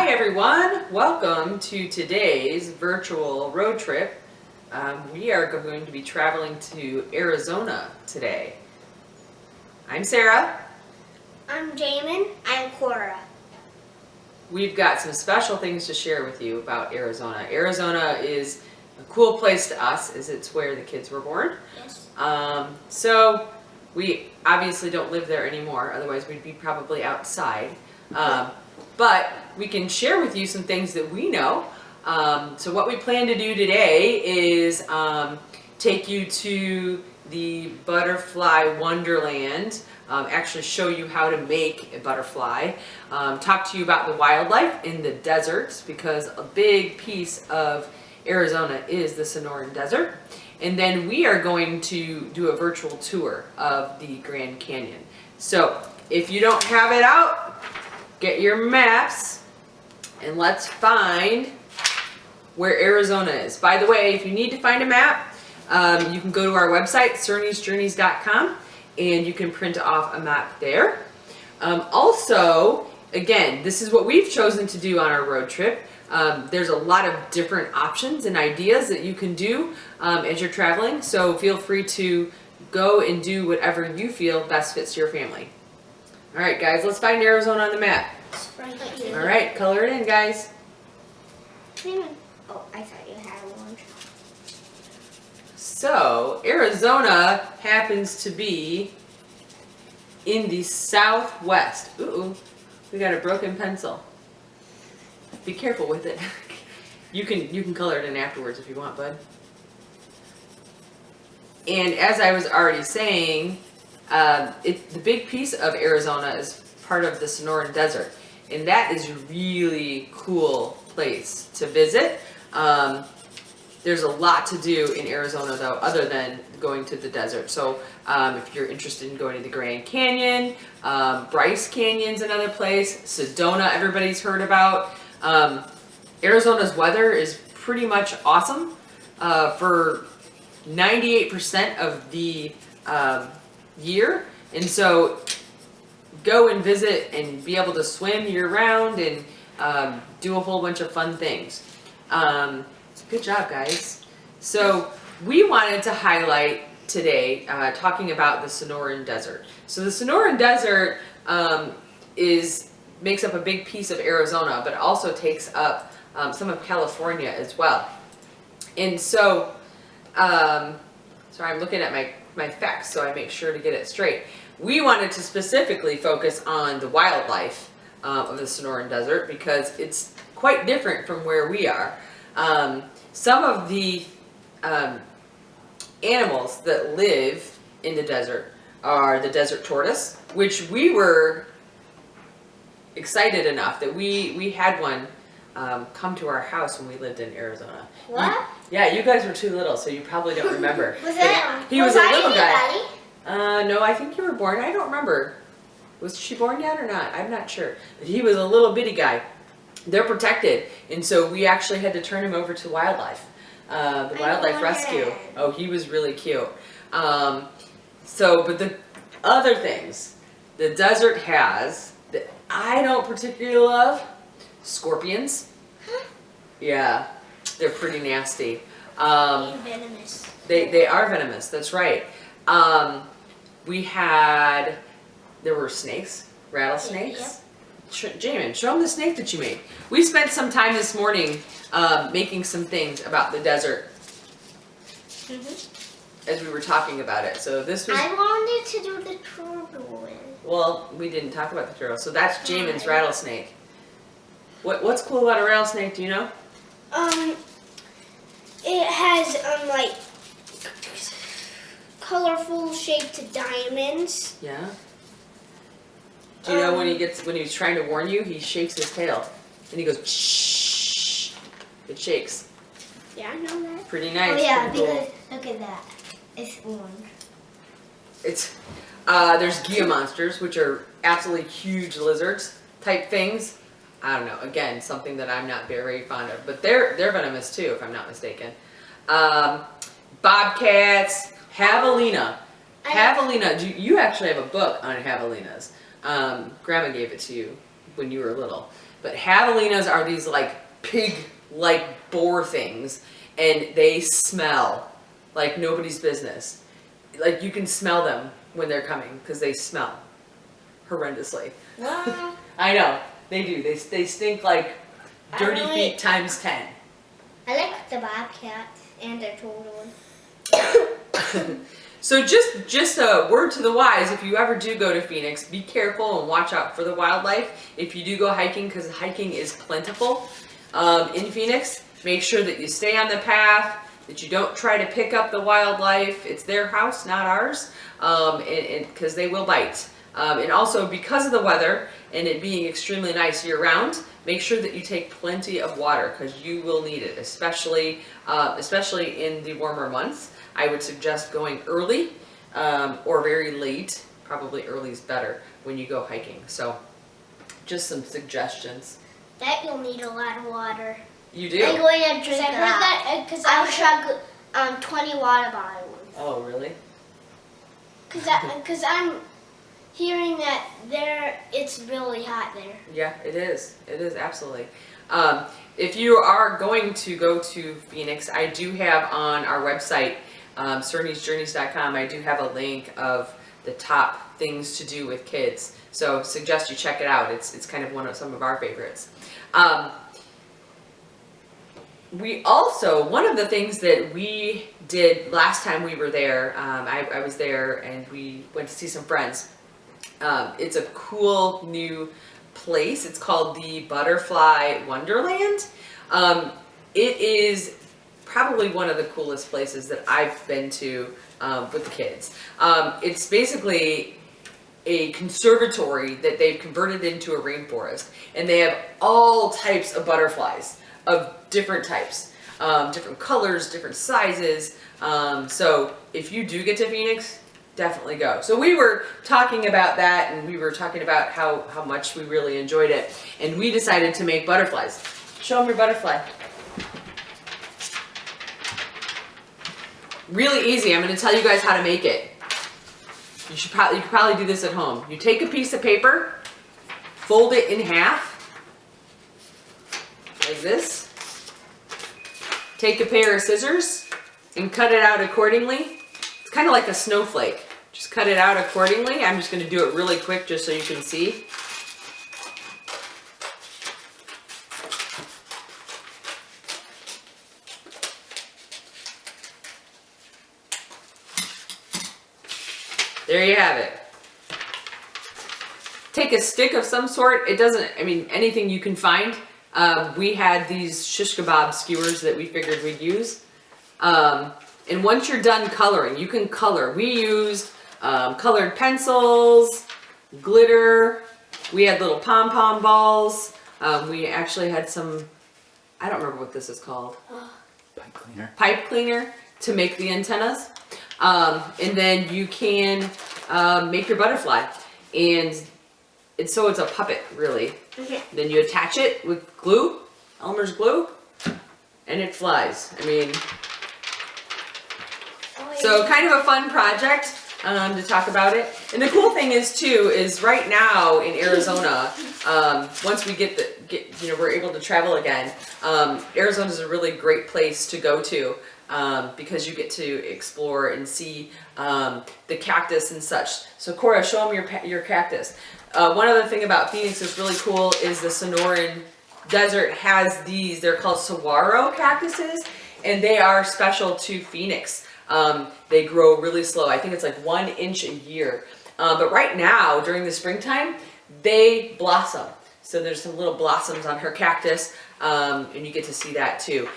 Hi everyone, welcome to today's virtual road trip. We are going to be traveling to Arizona today. I'm Sarah. I'm Jamin. I'm Cora. We've got some special things to share with you about Arizona. Arizona is a cool place to us as it's where the kids were born. Yes. So we obviously don't live there anymore, otherwise we'd be probably outside. But we can share with you some things that we know. So what we plan to do today is take you to the butterfly Wonderland, actually show you how to make a butterfly, talk to you about the wildlife in the deserts because a big piece of Arizona is the Sonoran Desert. And then we are going to do a virtual tour of the Grand Canyon. So if you don't have it out, get your maps and let's find where Arizona is. By the way, if you need to find a map, you can go to our website, cernys.com, and you can print off a map there. Also, again, this is what we've chosen to do on our road trip. There's a lot of different options and ideas that you can do as you're traveling, so feel free to go and do whatever you feel best fits your family. All right, guys, let's find Arizona on the map. Right here. All right, color it in, guys. Oh, I thought you had one. So, Arizona happens to be in the southwest. Ooh, we got a broken pencil. Be careful with it. You can color it in afterwards if you want, bud. And as I was already saying, the big piece of Arizona is part of the Sonoran Desert, and that is a really cool place to visit. There's a lot to do in Arizona though, other than going to the desert. So if you're interested in going to the Grand Canyon, Bryce Canyon's another place, Sedona everybody's heard about. Arizona's weather is pretty much awesome for 98% of the year, and so go and visit and be able to swim year-round and do a whole bunch of fun things. Good job, guys. So we wanted to highlight today talking about the Sonoran Desert. So the Sonoran Desert makes up a big piece of Arizona, but also takes up some of California as well. And so, sorry, I'm looking at my facts so I make sure to get it straight. We wanted to specifically focus on the wildlife of the Sonoran Desert because it's quite different from where we are. Some of the animals that live in the desert are the desert tortoise, which we were excited enough that we had one come to our house when we lived in Arizona. What? Yeah, you guys were too little, so you probably don't remember. He was a little guy. No, I think you were born. I don't remember. Was she born yet or not? I'm not sure. But he was a little bitty guy. They're protected, and so we actually had to turn him over to wildlife, the wildlife rescue. Oh, he was really cute. But the other things the desert has that I don't particularly love, scorpions. Yeah, they're pretty nasty. And venomous. They are venomous, that's right. There were snakes, rattlesnakes. Yep. Jamin, show them the snake that you made. We spent some time this morning making some things about the desert as we were talking about it. So this was... I wanted to do the turtle. Well, we didn't talk about the turtle. So that's Jamin's rattlesnake. What's cool about a rattlesnake, do you know? It has like colorful shaped diamonds. Yeah. Do you know when he's trying to warn you, he shakes his tail and he goes shh. It shakes. Yeah, I know that. Pretty nice. Oh yeah, pretty cool. because look at that. It's orange. There's Gila monsters, which are absolutely huge lizards type things. I don't know. Again, something that I'm not very fond of, but they're venomous too, if I'm not mistaken. Bobcats, javelina. Javelina. You actually have a book on javelinas. Grandma gave it to you when you were little. But javelinas are these like pig-like boar things, and they smell like nobody's business. Like you can smell them when they're coming because they smell horrendously. Wow. I know, they do. They stink like dirty feet times 10. I like the bobcats and their total. So just a word to the wise, if you ever do go to Phoenix, be careful and watch out for the wildlife. If you do go hiking, because hiking is plentiful in Phoenix, make sure that you stay on the path, that you don't try to pick up the wildlife. It's their house, not ours, because they will bite. And also because of the weather and it being extremely nice year-round, make sure that you take plenty of water because you will need it, especially in the warmer months. I would suggest going early or very late. Probably early is better when you go hiking. So just some suggestions. That you'll need a lot of water. You do? I'm going to drink a lot. Because I'll chug 20 water bottles. Oh, really? Because I'm hearing that it's really hot there. Yeah, it is. It is, absolutely. If you are going to go to Phoenix, I do have on our website, cernysjourneys.com, I do have a link of the top things to do with kids. So suggest you check it out. It's kind of some of our favorites. One of the things that we did last time we were there, I was there and we went to see some friends. It's a cool new place. It's called the Butterfly Wonderland. It is probably one of the coolest places that I've been to with the kids. It's basically a conservatory that they've converted into a rainforest, and they have all types of butterflies of different types, different colors, different sizes. So if you do get to Phoenix, definitely go. So we were talking about that, and we were talking about how much we really enjoyed it, and we decided to make butterflies. Show them your butterfly. Really easy. I'm going to tell you guys how to make it. You could probably do this at home. You take a piece of paper, fold it in half, like this. Take a pair of scissors and cut it out accordingly. It's kind of like a snowflake. Just cut it out accordingly. I'm just going to do it really quick just so you can see. There you have it. Take a stick of some sort. It doesn't, anything you can find. We had these shish kebab skewers that we figured we'd use. And once you're done coloring, you can color. We used colored pencils, glitter. We had little pom-pom balls. We actually had some, I don't remember what this is called. Pipe cleaner. Pipe cleaner to make the antennas. And then you can make your butterfly. And so it's a puppet, really. Okay. Then you attach it with glue, Elmer's glue, and it flies. So kind of a fun project to talk about it. And the cool thing is too, is right now in Arizona, once we we're able to travel again, Arizona is a really great place to go to because you get to explore and see the cactus and such. So Cora, show them your cactus. One other thing about Phoenix that's really cool is the Sonoran Desert has these, they're called saguaro cactuses, and they are special to Phoenix. They grow really slow. I think it's like 1 inch a year. But right now, during the springtime, they blossom. So there's some little blossoms on her cactus, and you get to see that too.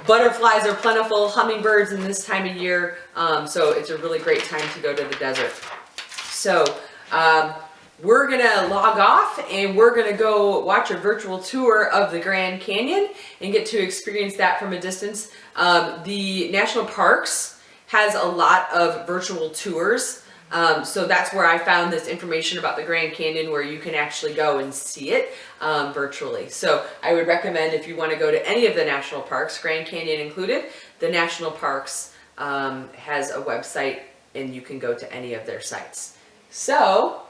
Butterflies are plentiful, hummingbirds in this time of year, so it's a really great time to go to the desert. So we're gonna log off and we're gonna go watch a virtual tour of the Grand Canyon and get to experience that from a distance. The national parks has a lot of virtual tours. So that's where I found this information about the Grand Canyon, where you can actually go and see it virtually. So I would recommend, if you want to go to any of the national parks, Grand Canyon included, the national parks has a website and you can go to any of their sites. So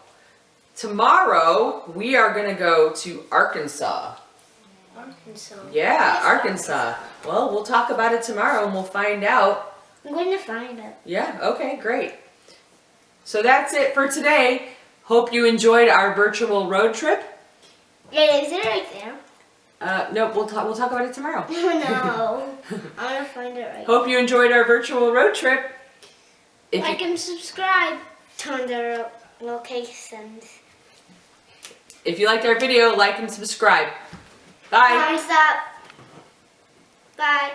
tomorrow we are going to go to Arkansas. Arkansas. Yeah, Arkansas. Well, we'll talk about it tomorrow and we'll find out. I'm going to find it. Yeah, okay, great. So that's it for today. Hope you enjoyed our virtual road trip. Yeah, is it right there? No, we'll talk about it tomorrow. No. I want to find it right Hope you enjoyed our virtual road trip. If Like you, and subscribe. Turn the locations. if you liked our video, like and subscribe. Bye. Thumbs up. Bye.